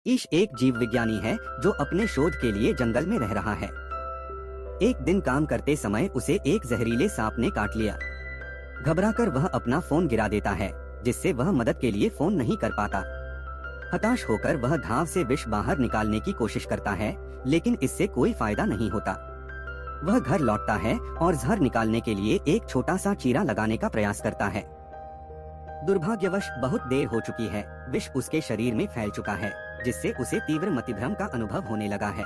ईश एक जीव विज्ञानी है जो अपने शोध के लिए जंगल में रह रहा है। एक दिन काम करते समय उसे एक जहरीले सांप ने काट लिया। घबराकर वह अपना फोन गिरा देता है, जिससे वह मदद के लिए फोन नहीं कर पाता। हताश होकर वह धाव से विष बाहर निकालने की कोशिश करता है, लेकिन इससे कोई फायदा नहीं होता। वह घर लौटता है और जहर निकालने के लिए एक छोटा सा चीरा लगाने का प्रयास करता है। दुर्भाग्यवश बहुत देर हो चुकी है। विष उसके शरीर में फैल चुका है, जिससे उसे तीव्र मतिभ्रम का अनुभव होने लगा है।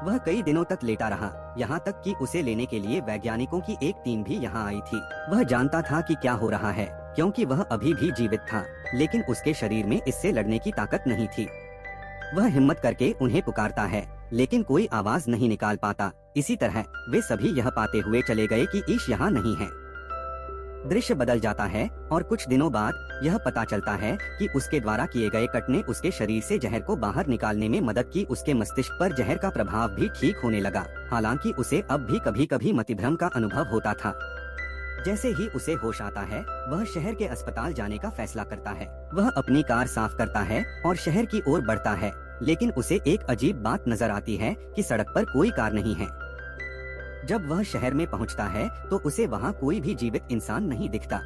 वह कई दिनों तक लेटा रहा, यहाँ तक कि उसे लेने के लिए वैज्ञानिकों की एक टीम भी यहाँ आई थी। वह जानता था कि क्या हो रहा है, क्योंकि वह अभी भी जीवित था, लेकिन उसके शरीर में इससे लड़ने की ताकत नहीं थी। वह हिम्मत करके उन्हें पुकारता है, लेकिन कोई आवाज नहीं निकाल पाता। इसी तरह वे सभी यह पाते हुए चले गए कि ईश यहाँ नहीं है। दृश्य बदल जाता है और कुछ दिनों बाद यह पता चलता है कि उसके द्वारा किए गए कट ने उसके शरीर से जहर को बाहर निकालने में मदद की। उसके मस्तिष्क पर जहर का प्रभाव भी ठीक होने लगा, हालांकि उसे अब भी कभी कभी मतिभ्रम का अनुभव होता था। जैसे ही उसे होश आता है, वह शहर के अस्पताल जाने का फैसला करता है। वह अपनी कार साफ करता है और शहर की ओर बढ़ता है, लेकिन उसे एक अजीब बात नजर आती है कि सड़क पर कोई कार नहीं है। जब वह शहर में पहुंचता है तो उसे वहां कोई भी जीवित इंसान नहीं दिखता।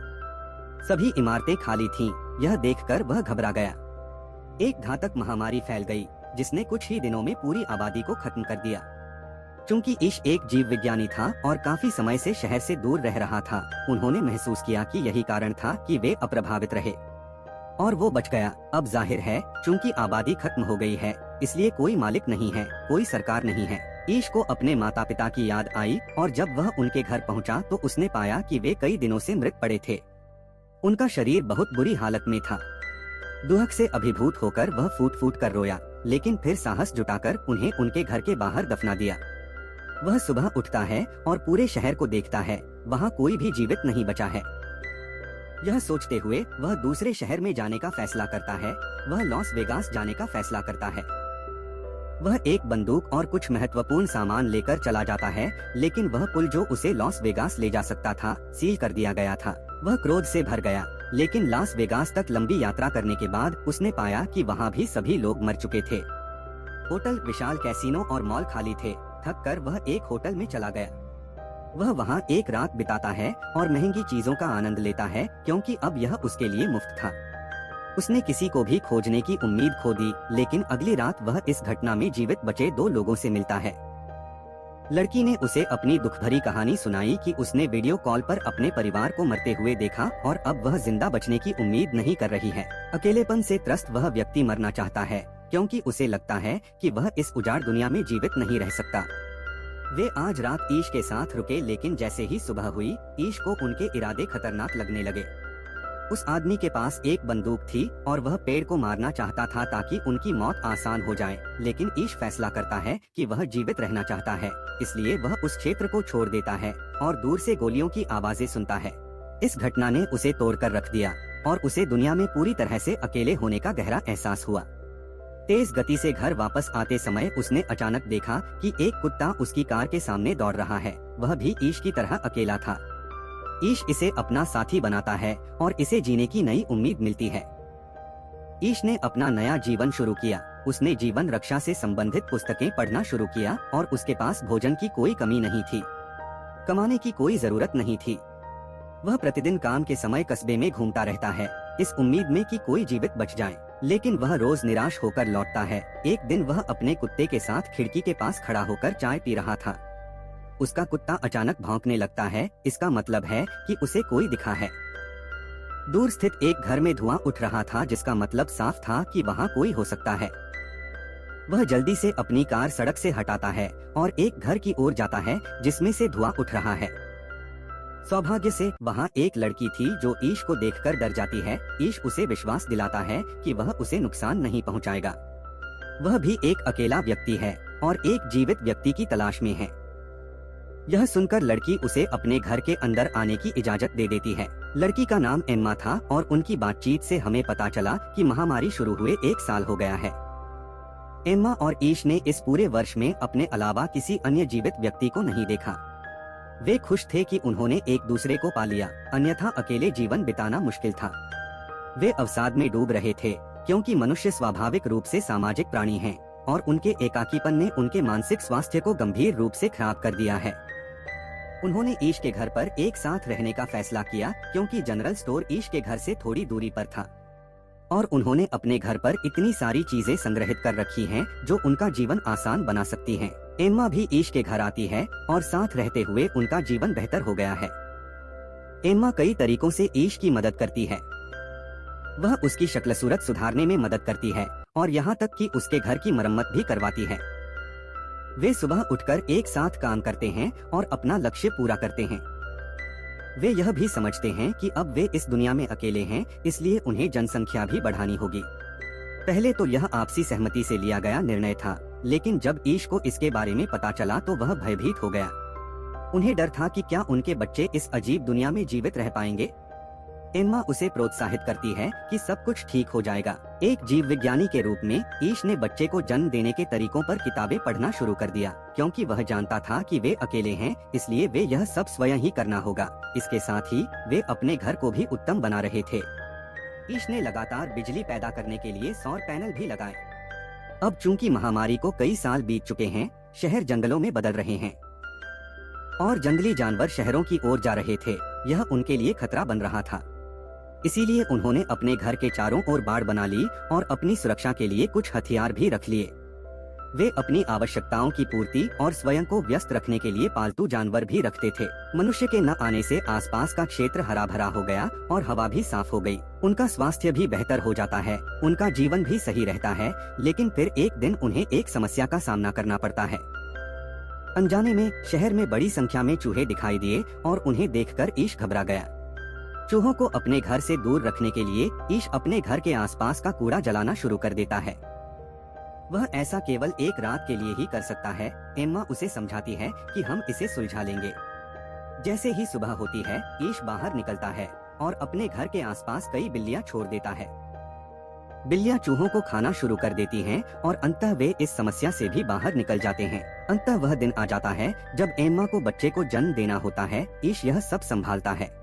सभी इमारतें खाली थीं। यह देखकर वह घबरा गया। एक घातक महामारी फैल गई, जिसने कुछ ही दिनों में पूरी आबादी को खत्म कर दिया। चूंकि ईश एक जीव विज्ञानी था और काफी समय से शहर से दूर रह रहा था, उन्होंने महसूस किया कि यही कारण था कि वे अप्रभावित रहे और वो बच गया। अब जाहिर है, चूंकि आबादी खत्म हो गई है, इसलिए कोई मालिक नहीं है, कोई सरकार नहीं है। ईश को अपने माता पिता की याद आई और जब वह उनके घर पहुंचा तो उसने पाया कि वे कई दिनों से मृत पड़े थे। उनका शरीर बहुत बुरी हालत में था। दुहक से अभिभूत होकर वह फूट फूट कर रोया, लेकिन फिर साहस जुटाकर उन्हें उनके घर के बाहर दफना दिया। वह सुबह उठता है और पूरे शहर को देखता है, वहाँ कोई भी जीवित नहीं बचा है। यह सोचते हुए वह दूसरे शहर में जाने का फैसला करता है। वह लॉस वेगास जाने का फैसला करता है। वह एक बंदूक और कुछ महत्वपूर्ण सामान लेकर चला जाता है, लेकिन वह पुल जो उसे लॉस वेगास ले जा सकता था, सील कर दिया गया था। वह क्रोध से भर गया, लेकिन लॉस वेगास तक लंबी यात्रा करने के बाद उसने पाया कि वहाँ भी सभी लोग मर चुके थे। होटल, विशाल कैसीनो और मॉल खाली थे। थक कर वह एक होटल में चला गया। वह वहाँ एक रात बिताता है और महंगी चीजों का आनंद लेता है, क्योंकि अब यह उसके लिए मुफ्त था। उसने किसी को भी खोजने की उम्मीद खो दी, लेकिन अगली रात वह इस घटना में जीवित बचे 2 लोगों से मिलता है। लड़की ने उसे अपनी दुख भरी कहानी सुनाई कि उसने वीडियो कॉल पर अपने परिवार को मरते हुए देखा और अब वह जिंदा बचने की उम्मीद नहीं कर रही है। अकेलेपन से त्रस्त वह व्यक्ति मरना चाहता है, क्योंकि उसे लगता है कि वह इस उजाड़ दुनिया में जीवित नहीं रह सकता। वे आज रात ईश के साथ रुके, लेकिन जैसे ही सुबह हुई, ईश को उनके इरादे खतरनाक लगने लगे। उस आदमी के पास एक बंदूक थी और वह पेड़ को मारना चाहता था ताकि उनकी मौत आसान हो जाए, लेकिन ईश फैसला करता है कि वह जीवित रहना चाहता है, इसलिए वह उस क्षेत्र को छोड़ देता है और दूर से गोलियों की आवाजें सुनता है। इस घटना ने उसे तोड़कर रख दिया और उसे दुनिया में पूरी तरह से अकेले होने का गहरा एहसास हुआ। तेज गति से घर वापस आते समय उसने अचानक देखा कि एक कुत्ता उसकी कार के सामने दौड़ रहा है। वह भी ईश की तरह अकेला था। ईश इसे अपना साथी बनाता है और इसे जीने की नई उम्मीद मिलती है। ईश ने अपना नया जीवन शुरू किया। उसने जीवन रक्षा से संबंधित पुस्तकें पढ़ना शुरू किया और उसके पास भोजन की कोई कमी नहीं थी। कमाने की कोई जरूरत नहीं थी। वह प्रतिदिन काम के समय कस्बे में घूमता रहता है, इस उम्मीद में कि कोई जीवित बच जाए, लेकिन वह रोज निराश होकर लौटता है। एक दिन वह अपने कुत्ते के साथ खिड़की के पास खड़ा होकर चाय पी रहा था। उसका कुत्ता अचानक भौंकने लगता है। इसका मतलब है कि उसे कोई दिखा है। दूर स्थित एक घर में धुआं उठ रहा था, जिसका मतलब साफ था कि वहाँ कोई हो सकता है। वह जल्दी से अपनी कार सड़क से हटाता है और एक घर की ओर जाता है जिसमें से धुआं उठ रहा है। सौभाग्य से वहाँ एक लड़की थी जो ईश को देखकर डर जाती है। ईश उसे विश्वास दिलाता है कि वह उसे नुकसान नहीं पहुँचाएगा। वह भी एक अकेला व्यक्ति है और एक जीवित व्यक्ति की तलाश में है। यह सुनकर लड़की उसे अपने घर के अंदर आने की इजाजत दे देती है। लड़की का नाम एम्मा था और उनकी बातचीत से हमें पता चला कि महामारी शुरू हुए 1 साल हो गया है। एम्मा और ईश ने इस पूरे वर्ष में अपने अलावा किसी अन्य जीवित व्यक्ति को नहीं देखा। वे खुश थे कि उन्होंने एक दूसरे को पा लिया, अन्यथा अकेले जीवन बिताना मुश्किल था। वे अवसाद में डूब रहे थे क्योंकि मनुष्य स्वाभाविक रूप से सामाजिक प्राणी हैं और उनके एकाकीपन ने उनके मानसिक स्वास्थ्य को गंभीर रूप से खराब कर दिया है। उन्होंने ईश के घर पर एक साथ रहने का फैसला किया क्योंकि जनरल स्टोर ईश के घर से थोड़ी दूरी पर था और उन्होंने अपने घर पर इतनी सारी चीजें संग्रहित कर रखी हैं जो उनका जीवन आसान बना सकती हैं। एम्मा भी ईश के घर आती है और साथ रहते हुए उनका जीवन बेहतर हो गया है। एम्मा कई तरीकों से ईश की मदद करती है। वह उसकी शक्ल सूरत सुधारने में मदद करती है और यहाँ तक कि उसके घर की मरम्मत भी करवाती है। वे सुबह उठकर एक साथ काम करते हैं और अपना लक्ष्य पूरा करते हैं। वे यह भी समझते हैं कि अब वे इस दुनिया में अकेले हैं, इसलिए उन्हें जनसंख्या भी बढ़ानी होगी। पहले तो यह आपसी सहमति से लिया गया निर्णय था, लेकिन जब ईश को इसके बारे में पता चला तो वह भयभीत हो गया। उन्हें डर था कि क्या उनके बच्चे इस अजीब दुनिया में जीवित रह पाएंगे। एम्मा उसे प्रोत्साहित करती है कि सब कुछ ठीक हो जाएगा। एक जीव विज्ञानी के रूप में ईश ने बच्चे को जन्म देने के तरीकों पर किताबें पढ़ना शुरू कर दिया, क्योंकि वह जानता था कि वे अकेले हैं, इसलिए वे यह सब स्वयं ही करना होगा। इसके साथ ही वे अपने घर को भी उत्तम बना रहे थे। ईश ने लगातार बिजली पैदा करने के लिए सौर पैनल भी लगाए। अब चूंकि महामारी को कई साल बीत चुके हैं, शहर जंगलों में बदल रहे हैं और जंगली जानवर शहरों की ओर जा रहे थे। यह उनके लिए खतरा बन रहा था। इसीलिए उन्होंने अपने घर के चारों ओर बाड़ बना ली और अपनी सुरक्षा के लिए कुछ हथियार भी रख लिए। वे अपनी आवश्यकताओं की पूर्ति और स्वयं को व्यस्त रखने के लिए पालतू जानवर भी रखते थे। मनुष्य के न आने से आसपास का क्षेत्र हरा भरा हो गया और हवा भी साफ हो गई। उनका स्वास्थ्य भी बेहतर हो जाता है, उनका जीवन भी सही रहता है। लेकिन फिर एक दिन उन्हें एक समस्या का सामना करना पड़ता है। अनजाने में शहर में बड़ी संख्या में चूहे दिखाई दिए और उन्हें देखकर ईश घबरा गया। चूहों को अपने घर से दूर रखने के लिए ईश अपने घर के आसपास का कूड़ा जलाना शुरू कर देता है। वह ऐसा केवल एक रात के लिए ही कर सकता है। एम्मा उसे समझाती है कि हम इसे सुलझा लेंगे। जैसे ही सुबह होती है, ईश बाहर निकलता है और अपने घर के आसपास कई बिल्लियां छोड़ देता है। बिल्लियां चूहों को खाना शुरू कर देती हैं और अंततः वे इस समस्या से भी बाहर निकल जाते हैं। अंततः वह दिन आ जाता है जब एम्मा को बच्चे को जन्म देना होता है। ईश यह सब संभालता है।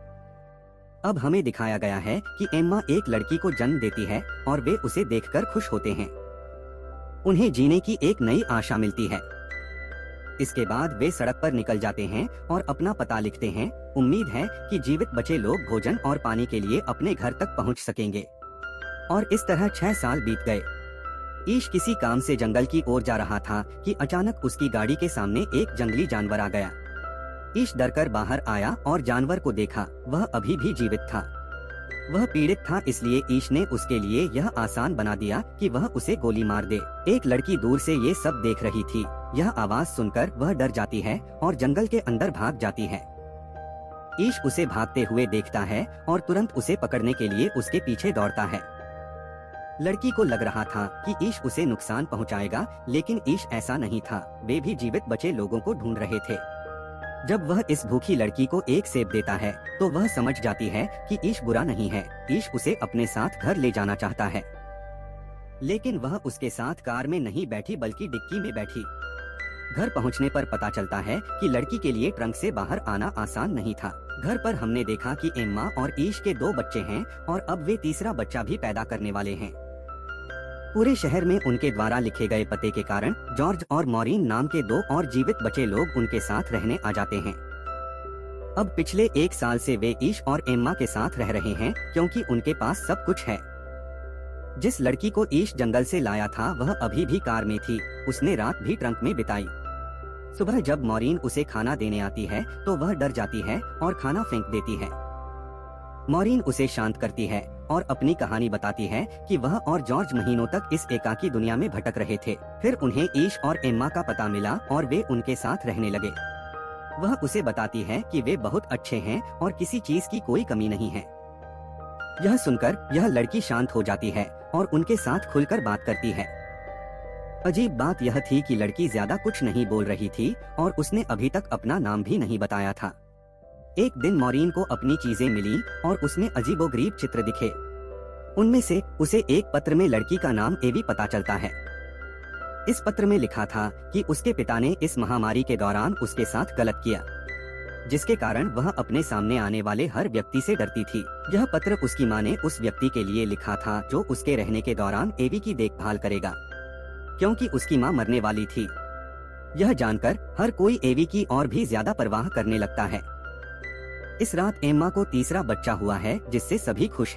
अब हमें दिखाया गया है कि एम्मा एक लड़की को जन्म देती है और वे उसे देखकर खुश होते हैं। उन्हें जीने की एक नई आशा मिलती है। इसके बाद वे सड़क पर निकल जाते हैं और अपना पता लिखते हैं। उम्मीद है कि जीवित बचे लोग भोजन और पानी के लिए अपने घर तक पहुंच सकेंगे। और इस तरह 6 साल बीत गए। ईश किसी काम से जंगल की ओर जा रहा था कि अचानक उसकी गाड़ी के सामने एक जंगली जानवर आ गया। ईश डरकर बाहर आया और जानवर को देखा। वह अभी भी जीवित था। वह पीड़ित था, इसलिए ईश ने उसके लिए यह आसान बना दिया कि वह उसे गोली मार दे। एक लड़की दूर से ये सब देख रही थी। यह आवाज सुनकर वह डर जाती है और जंगल के अंदर भाग जाती है। ईश उसे भागते हुए देखता है और तुरंत उसे पकड़ने के लिए उसके पीछे दौड़ता है। लड़की को लग रहा था कि ईश उसे नुकसान पहुंचाएगा, लेकिन ईश ऐसा नहीं था। वे भी जीवित बचे लोगों को ढूंढ रहे थे। जब वह इस भूखी लड़की को एक सेब देता है तो वह समझ जाती है कि ईश बुरा नहीं है। ईश उसे अपने साथ घर ले जाना चाहता है, लेकिन वह उसके साथ कार में नहीं बैठी बल्कि डिक्की में बैठी। घर पहुंचने पर पता चलता है कि लड़की के लिए ट्रंक से बाहर आना आसान नहीं था। घर पर हमने देखा कि एम्मा और ईश के 2 बच्चे हैं और अब वे तीसरा बच्चा भी पैदा करने वाले हैं। पूरे शहर में उनके द्वारा लिखे गए पते के कारण जॉर्ज और मॉरीन नाम के 2 और जीवित बचे लोग उनके साथ रहने आ जाते हैं। अब पिछले 1 साल से वे ईश और एम्मा के साथ रह रहे हैं क्योंकि उनके पास सब कुछ है। जिस लड़की को ईश जंगल से लाया था वह अभी भी कार में थी। उसने रात भी ट्रंक में बिताई। सुबह जब मॉरीन उसे खाना देने आती है तो वह डर जाती है और खाना फेंक देती है। मॉरीन उसे शांत करती है और अपनी कहानी बताती है कि वह और जॉर्ज महीनों तक इस एकाकी दुनिया में भटक रहे थे। फिर उन्हें ईश और एम्मा का पता मिला और वे उनके साथ रहने लगे। वह उसे बताती है कि वे बहुत अच्छे हैं और किसी चीज की कोई कमी नहीं है। यह सुनकर यह लड़की शांत हो जाती है और उनके साथ खुलकर बात करती है। अजीब बात यह थी कि लड़की ज्यादा कुछ नहीं बोल रही थी और उसने अभी तक अपना नाम भी नहीं बताया था। एक दिन मॉरीन को अपनी चीजें मिली और उसमें अजीबोगरीब चित्र दिखे। उनमें से उसे एक पत्र में लड़की का नाम एवी पता चलता है। इस पत्र में लिखा था कि उसके पिता ने इस महामारी के दौरान उसके साथ गलत किया। जिसके कारण वह अपने सामने आने वाले हर व्यक्ति से डरती थी। यह पत्र उसकी माँ ने उस व्यक्ति के लिए लिखा था जो उसके रहने के दौरान एवी की देखभाल करेगा, क्योंकि उसकी माँ मरने वाली थी। यह जानकर हर कोई एवी की और भी ज्यादा परवाह करने लगता है। इस रात एम्मा को तीसरा बच्चा हुआ है, जिससे सभी खुश हैं।